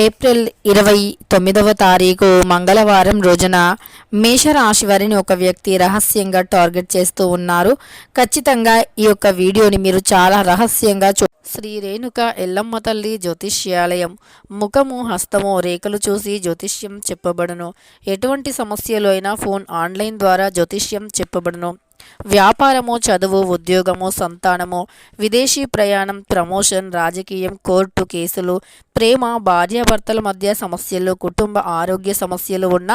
April 29వ తారీఖు మంగళవారం రోజున మేషరాశి వారిని ఒక వ్యక్తి రహస్యంగా టార్గెట్ చేస్తూ ఉన్నారు. ఖచ్చితంగా ఈ యొక్క వీడియోని మీరు చాలా రహస్యంగా శ్రీ రేణుక ఎల్లమ్మ తల్లి జ్యోతిష్యాలయం ముఖము హస్తము రేఖలు చూసి జ్యోతిష్యం చెప్పబడును. ఎటువంటి సమస్యలు అయినా ఫోన్ ఆన్లైన్ ద్వారా జ్యోతిష్యం చెప్పబడును. వ్యాపారము, చదువు, ఉద్యోగము, సంతానము, విదేశీ ప్రయాణం, ప్రమోషన్, రాజకీయం, కోర్టు కేసులు, ప్రేమ, భార్యాభర్తల మధ్య సమస్యలు, కుటుంబ ఆరోగ్య సమస్యలు ఉన్న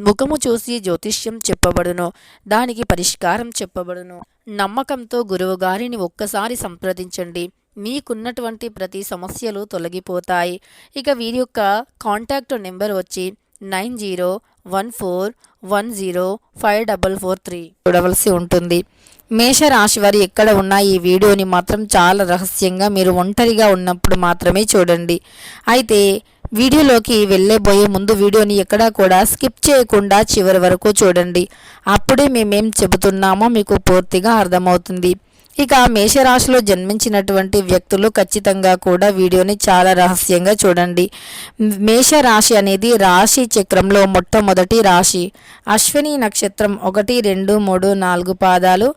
ముఖము చూసి జ్యోతిష్యం చెప్పబడును. దానికి పరిష్కారం చెప్పబడును. నమ్మకంతో గురువు గారిని ఒక్కసారి సంప్రదించండి. మీకున్నటువంటి ప్రతి సమస్యలు తొలగిపోతాయి. ఇక వీరి యొక్క కాంటాక్ట్ నెంబర్ వచ్చి 9014105443 చూడవలసి ఉంటుంది. మేషరాశి వారు ఎక్కడ ఉన్నా ఈ వీడియోని మాత్రం చాలా రహస్యంగా మీరు ఒంటరిగా ఉన్నప్పుడు మాత్రమే చూడండి. అయితే వీడియోలోకి వెళ్ళబోయే ముందు వీడియోని ఎక్కడా కూడా స్కిప్ చేయకుండా చివరి వరకు చూడండి. అప్పుడే మేమేం చెబుతున్నామో మీకు పూర్తిగా అర్థమవుతుంది. ఇక మేషరాశిలో జన్మించినటువంటి వ్యక్తులు ఖచ్చితంగా కూడా వీడియోని చాలా రహస్యంగా చూడండి. మేషరాశి అనేది రాశి చక్రంలో మొట్టమొదటి రాశి. అశ్విని నక్షత్రం 1, 2, 3, 4 పాదాలు,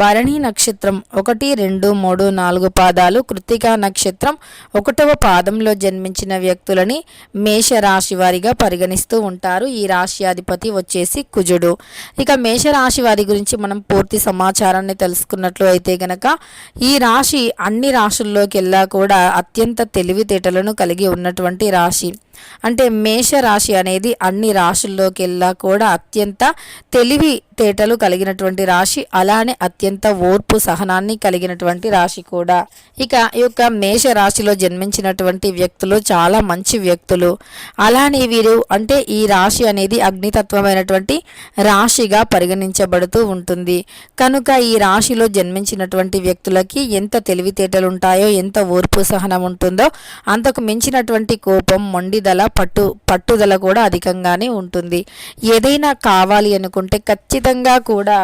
భరణి నక్షత్రం 1, 2, 3, 4 పాదాలు, కృత్తికా నక్షత్రం 1వ పాదంలో జన్మించిన వ్యక్తులని మేషరాశి వారిగా పరిగణిస్తూ ఉంటారు. ఈ రాశి అధిపతి వచ్చేసి కుజుడు. ఇక మేషరాశి వారి గురించి మనం పూర్తి సమాచారాన్ని తెలుసుకున్నట్లు అయితే కనుక ఈ రాశి అన్ని రాశుల్లోకెల్లా కూడా అత్యంత తెలివితేటలను కలిగి ఉన్నటువంటి రాశి. అంటే మేషరాశి అనేది అన్ని రాశుల్లోకెల్లా కూడా అత్యంత తెలివితేటలు కలిగినటువంటి రాశి, అలానే అత్యంత ఓర్పు సహనాన్ని కలిగినటువంటి రాశి కూడా. ఇక ఈ యొక్క మేషరాశిలో జన్మించినటువంటి వ్యక్తులు చాలా మంచి వ్యక్తులు. అలానే వీరు అంటే ఈ రాశి అనేది అగ్నితత్వమైనటువంటి రాశిగా పరిగణించబడుతూ ఉంటుంది. కనుక ఈ రాశిలో జన్మించినటువంటి వ్యక్తులకి ఎంత తెలివితేటలు ఉంటాయో, ఎంత ఓర్పు సహనం ఉంటుందో అంతకు మించినటువంటి కోపం, మొండి పట్టుదల కూడా అధికంగానే ఉంటుంది. ఏదైనా కావాలి అనుకుంటే ఖచ్చితంగా కూడా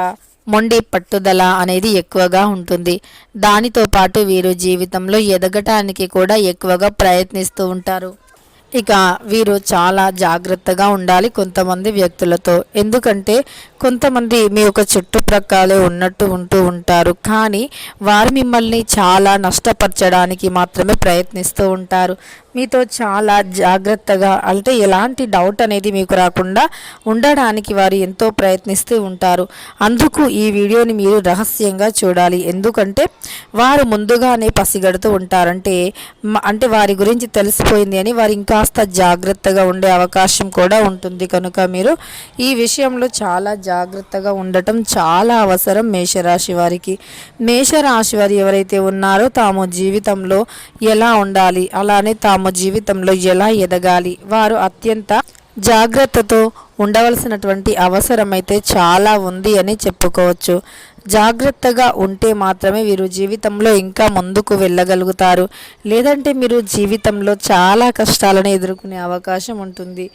మొండి పట్టుదల అనేది ఎక్కువగా ఉంటుంది. దానితో పాటు వీరు జీవితంలో ఎదగటానికి కూడా ఎక్కువగా ప్రయత్నిస్తూ ఉంటారు. ఇక వీరు చాలా జాగ్రత్తగా ఉండాలి కొంతమంది వ్యక్తులతో. ఎందుకంటే కొంతమంది మీ యొక్క చుట్టుప్రక్కలే ఉంటూ ఉంటారు, కానీ వారు మిమ్మల్ని చాలా నష్టపరచడానికి మాత్రమే ప్రయత్నిస్తూ ఉంటారు. మీతో చాలా జాగ్రత్తగా అంటే ఎలాంటి డౌట్ అనేది మీకు రాకుండా ఉండడానికి వారు ఎంతో ప్రయత్నిస్తూ ఉంటారు. అందుకు ఈ వీడియోని మీరు రహస్యంగా చూడాలి. ఎందుకంటే వారు ముందుగానే పసిగడుతూ ఉంటారంటే అంటే వారి గురించి తెలిసిపోయింది అని వారు ఇంకాస్త జాగ్రత్తగా ఉండే అవకాశం కూడా ఉంటుంది. కనుక మీరు ఈ విషయంలో చాలా జాగ్రత్తగా ఉండటం చాలా అవసరం మేషరాశి వారికి. మేషరాశి వారు ఎవరైతే ఉన్నారో తాము జీవితంలో ఎలా ఉండాలి, అలానే తాము జీవితంలో ఎలా ఎదగాలి, వారు అత్యంత జాగ్రత్తతో ఉండవలసినటువంటి అవసరం అయితే చాలా ఉంది అని చెప్పుకోవచ్చు. జాగ్రత్తగా ఉంటే మాత్రమే వీరు జీవితంలో ఇంకా ముందుకు వెళ్ళగలుగుతారు. లేదంటే మీరు జీవితంలో చాలా కష్టాలను ఎదుర్కొనే అవకాశం ఉంటుంది.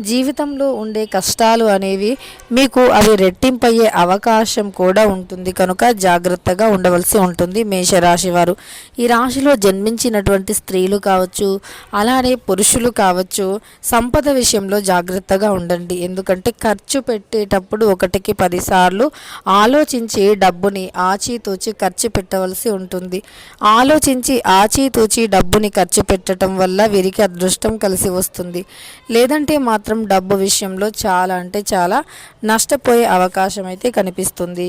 జీవితంలో ఉండే కష్టాలు అనేవి మీకు అవి రెట్టింపయ్యే అవకాశం కూడా ఉంటుంది. కనుక జాగ్రత్తగా ఉండవలసి ఉంటుంది మేషరాశి వారు. ఈ రాశిలో జన్మించినటువంటి స్త్రీలు కావచ్చు, అలానే పురుషులు కావచ్చు, సంపద విషయంలో జాగ్రత్తగా ఉండండి. ఎందుకంటే ఖర్చు పెట్టేటప్పుడు 1కి 10 సార్లు ఆలోచించి డబ్బుని ఆచితూచి ఖర్చు పెట్టవలసి ఉంటుంది. ఆలోచించి ఆచితూచి డబ్బుని ఖర్చు పెట్టడం వల్ల వీరికి అదృష్టం కలిసి వస్తుంది. లేదంటే మాత్రం డబ్బు విషయంలో చాలా అంటే చాలా నష్టపోయే అవకాశం అయితే కనిపిస్తుంది.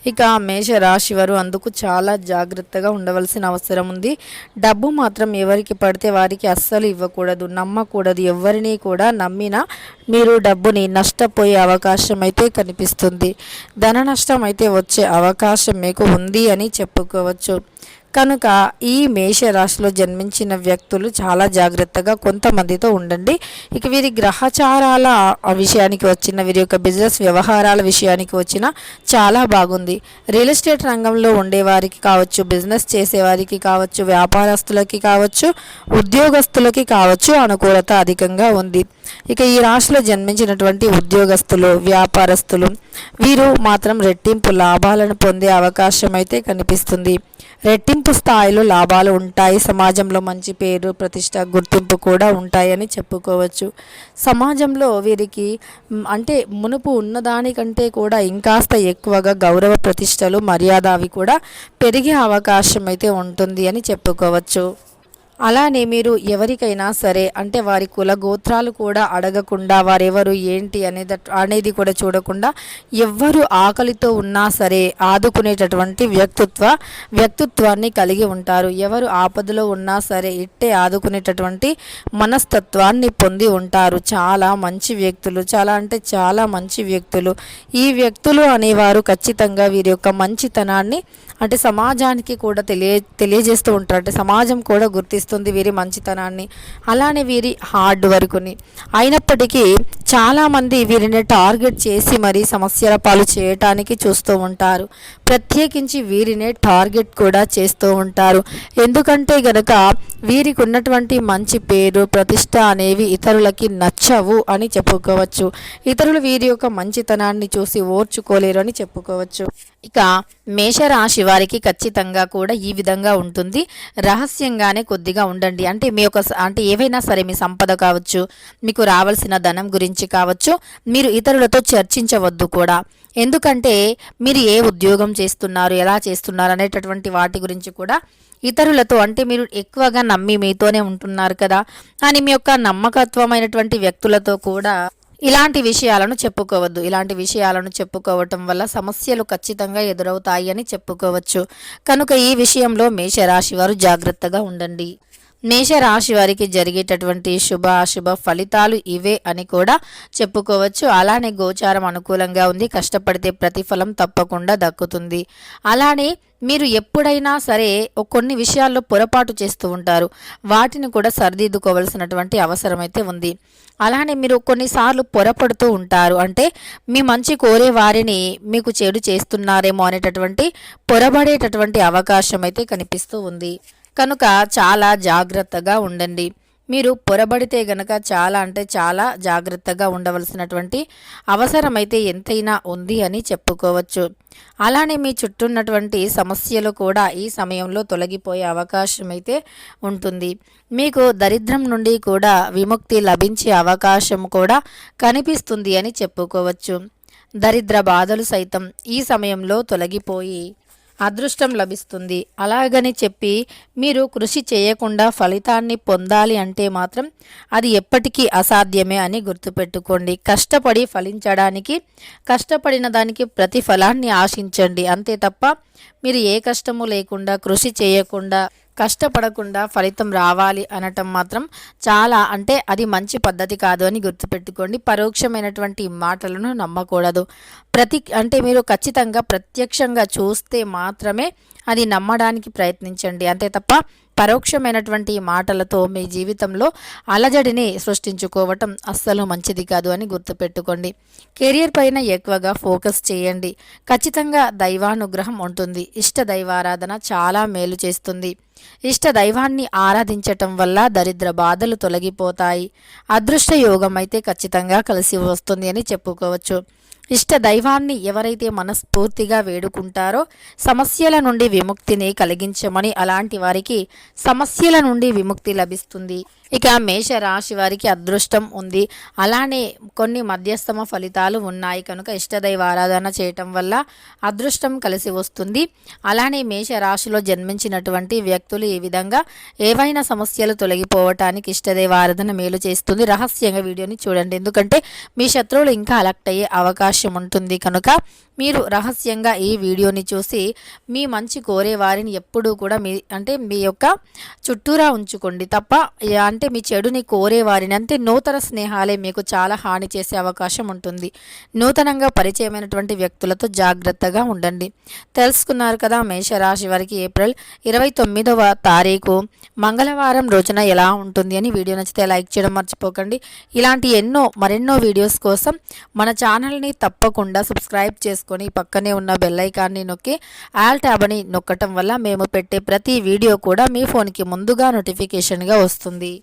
ఇక మేషరాశి వారు అందుకు చాలా జాగ్రత్తగా ఉండవలసిన అవసరం ఉంది. డబ్బు మాత్రం ఎవరికి పడితే వారికి అస్సలు ఇవ్వకూడదు, నమ్మకూడదు. ఎవరిని కూడా నమ్మినా మీరు డబ్బుని నష్టపోయే అవకాశం అయితే కనిపిస్తుంది. ధన నష్టం అయితే వచ్చే అవకాశం మీకు ఉంది అని చెప్పుకోవచ్చు. కనుక ఈ మేషరాశిలో జన్మించిన వ్యక్తులు చాలా జాగ్రత్తగా కొంతమందితో ఉండండి. ఇక వీరి గ్రహచారాల విషయానికి వచ్చిన, వీరి యొక్క బిజినెస్ వ్యవహారాల విషయానికి వచ్చిన చాలా బాగుంది. రియల్ ఎస్టేట్ రంగంలో ఉండేవారికి కావచ్చు, బిజినెస్ చేసేవారికి కావచ్చు, వ్యాపారస్తులకి కావచ్చు, ఉద్యోగస్తులకి కావచ్చు అనుకూలత అధికంగా ఉంది. ఇక ఈ రాశిలో జన్మించినటువంటి ఉద్యోగస్తులు, వ్యాపారస్తులు వీరు మాత్రం రెట్టింపు లాభాలను పొందే అవకాశం అయితే కనిపిస్తుంది. రెట్టింపు రెట్టింపు స్థాయిలో లాభాలు ఉంటాయి. సమాజంలో మంచి పేరు, ప్రతిష్ట, గుర్తింపు కూడా ఉంటాయని చెప్పుకోవచ్చు. సమాజంలో వీరికి అంటే మునుపు ఉన్నదానికంటే కూడా ఇంకాస్త ఎక్కువగా గౌరవ ప్రతిష్టలు, మర్యాద అవి కూడా పెరిగే అవకాశం అయితే ఉంటుంది అని చెప్పుకోవచ్చు. అలానే మీరు ఎవరికైనా సరే అంటే వారి కుల గోత్రాలు కూడా అడగకుండా వారెవరు ఏంటి అనేది కూడా చూడకుండా ఎవ్వరు ఆకలితో ఉన్నా సరే ఆదుకునేటటువంటి వ్యక్తిత్వాన్ని కలిగి ఉంటారు. ఎవరు ఆపదలో ఉన్నా సరే ఇట్టే ఆదుకునేటటువంటి మనస్తత్వాన్ని పొంది ఉంటారు. చాలా మంచి వ్యక్తులు, చాలా మంచి వ్యక్తులు. ఈ వ్యక్తులు అనేవారు ఖచ్చితంగా వీరి యొక్క మంచితనాన్ని అంటే సమాజానికి కూడా తెలియజేస్తూ ఉంటారు. అంటే సమాజం కూడా గుర్తిస్తుంది వీరి మంచితనాన్ని, అలానే వీరి హార్డ్ వర్క్ని. అయినప్పటికీ చాలామంది వీరిని టార్గెట్ చేసి మరీ సమస్యల పాలు చేయటానికి చూస్తూ ఉంటారు. ప్రత్యేకించి వీరినే టార్గెట్ కూడా చేస్తూ ఉంటారు. ఎందుకంటే గనక వీరికి ఉన్నటువంటి మంచి పేరు, ప్రతిష్ట అనేవి ఇతరులకి నచ్చవు అని చెప్పుకోవచ్చు. ఇతరులు వీరి యొక్క మంచితనాన్ని చూసి ఓర్చుకోలేరు అని చెప్పుకోవచ్చు. ఇక మేషరాశి వారికి ఖచ్చితంగా కూడా ఈ విధంగా ఉంటుంది. రహస్యంగానే కొద్దిగా ఉండండి. అంటే మీ యొక్క అంటే ఏవైనా సరే మీ సంపద కావచ్చు, మీకు రావాల్సిన ధనం గురించి కావచ్చు, మీరు ఇతరులతో చర్చించవద్దు కూడా. ఎందుకంటే మీరు ఏ ఉద్యోగం చేస్తున్నారు, ఎలా చేస్తున్నారు అనేటటువంటి వాటి గురించి కూడా ఇతరులతో అంటే మీరు ఎక్కువగా నమ్మి మీతోనే ఉంటున్నారు కదా అని మీ యొక్క నమ్మకత్వమైనటువంటి వ్యక్తులతో కూడా ఇలాంటి విషయాలను చెప్పుకోవద్దు. ఇలాంటి విషయాలను చెప్పుకోవటం వల్ల సమస్యలు ఖచ్చితంగా ఎదురవుతాయి అని చెప్పుకోవచ్చు. కనుక ఈ విషయంలో మేషరాశి వారు జాగ్రత్తగా ఉండండి. మేషరాశి వారికి జరిగేటటువంటి శుభ అశుభ ఫలితాలు ఇవే అని కూడా చెప్పుకోవచ్చు. అలానే గోచారం అనుకూలంగా ఉంది. కష్టపడితే ప్రతిఫలం తప్పకుండా దక్కుతుంది. అలానే మీరు ఎప్పుడైనా సరే కొన్ని విషయాల్లో పొరపాటు చేస్తూ ఉంటారు. వాటిని కూడా సరిదిద్దుకోవాల్సినటువంటి అవసరం అయితే ఉంది. అలానే మీరు కొన్నిసార్లు పొరపడుతూ ఉంటారు. అంటే మీ మంచి కోరే వారిని మీకు చెడు చేస్తున్నారేమో అనేటటువంటి పొరబడేటటువంటి అవకాశం అయితే కనిపిస్తూ ఉంది. కనుక చాలా జాగ్రత్తగా ఉండండి. మీరు పొరబడితే గనక చాలా జాగ్రత్తగా ఉండవలసినటువంటి అవసరమైతే ఎంతైనా ఉంది అని చెప్పుకోవచ్చు. అలానే మీ చుట్టూ ఉన్నటువంటి సమస్యలు కూడా ఈ సమయంలో తొలగిపోయే అవకాశం అయితే ఉంటుంది. మీకు దరిద్రం నుండి కూడా విముక్తి లభించే అవకాశం కూడా కనిపిస్తుంది అని చెప్పుకోవచ్చు. దరిద్ర బాధలు సైతం ఈ సమయంలో తొలగిపోయి అదృష్టం లభిస్తుంది. అలాగని చెప్పి మీరు కృషి చేయకుండా ఫలితాన్ని పొందాలి అంటే మాత్రం అది ఎప్పటికీ అసాధ్యమే అని గుర్తుపెట్టుకోండి. కష్టపడి ఫలించడానికి కష్టపడిన దానికి ప్రతిఫలాన్ని ఆశించండి. అంతే తప్ప మీరు ఏ కష్టము లేకుండా కృషి చేయకుండా కష్టపడకుండా ఫలితం రావాలి అనటం మాత్రం అంటే అది మంచి పద్ధతి కాదు అని గుర్తుపెట్టుకోండి. పరోక్షమైనటువంటి మాటలను నమ్మకూడదు. అంటే మీరు ఖచ్చితంగా ప్రత్యక్షంగా చూస్తే మాత్రమే అది నమ్మడానికి ప్రయత్నించండి. అంతే తప్ప పరోక్షమైనటువంటి మాటలతో మీ జీవితంలో అలజడిని సృష్టించుకోవటం అస్సలు మంచిది కాదు అని గుర్తుపెట్టుకోండి. కెరియర్ పైన ఎక్కువగా ఫోకస్ చేయండి. ఖచ్చితంగా దైవానుగ్రహం ఉంటుంది. ఇష్ట దైవారాధన చాలా మేలు చేస్తుంది. ఇష్ట దైవాన్ని ఆరాధించటం వల్ల దరిద్ర బాధలు తొలగిపోతాయి. అదృష్ట యోగం అయితే ఖచ్చితంగా కలిసి వస్తుంది అని చెప్పుకోవచ్చు. ఇష్ట దైవాన్ని ఎవరైతే మనస్ఫూర్తిగా వేడుకుంటారో సమస్యల నుండి విముక్తిని కలిగించమని అలాంటి వారికి సమస్యల నుండి విముక్తి లభిస్తుంది. ఇక మేషరాశి వారికి అదృష్టం ఉంది. అలానే కొన్ని మధ్యస్థమ ఫలితాలు ఉన్నాయి. కనుక ఇష్టదైవ ఆరాధన చేయటం వల్ల అదృష్టం కలిసి వస్తుంది. అలానే మేషరాశిలో జన్మించినటువంటి వ్యక్తులు ఈ విధంగా ఏవైనా సమస్యలు తొలగిపోవటానికి ఇష్టదైవ ఆరాధన మేలు చేస్తుంది. రహస్యంగా వీడియోని చూడండి. ఎందుకంటే మీ శత్రువులు ఇంకా అలక్ట్ అయ్యే అవకాశం ఉంటుంది. కనుక మీరు రహస్యంగా ఈ వీడియోని చూసి మీ మంచి కోరే వారిని ఎప్పుడూ కూడా మీ యొక్క చుట్టూరా ఉంచుకోండి తప్ప అంటే మీ చెడుని కోరే వారిని అంటే నూతన స్నేహాలే మీకు చాలా హాని చేసే అవకాశం ఉంటుంది. నూతనంగా పరిచయమైనటువంటి వ్యక్తులతో జాగ్రత్తగా ఉండండి. తెలుసుకున్నారు కదా మేషరాశి వారికి ఏప్రిల్ 29వ తారీఖు మంగళవారం రోజున ఎలా ఉంటుంది అని. వీడియో నచ్చితే లైక్ చేయడం మర్చిపోకండి. ఇలాంటి మరెన్నో వీడియోస్ కోసం మన ఛానల్ని తప్పకుండా సబ్స్క్రైబ్ చేసుకొని పక్కనే ఉన్న బెల్ ఐకాన్ని నొక్కి ఆల్ ట్యాబ్ అని నొక్కటం వల్ల మేము పెట్టే ప్రతి వీడియో కూడా మీ ఫోన్కి ముందుగా నోటిఫికేషన్గా వస్తుంది.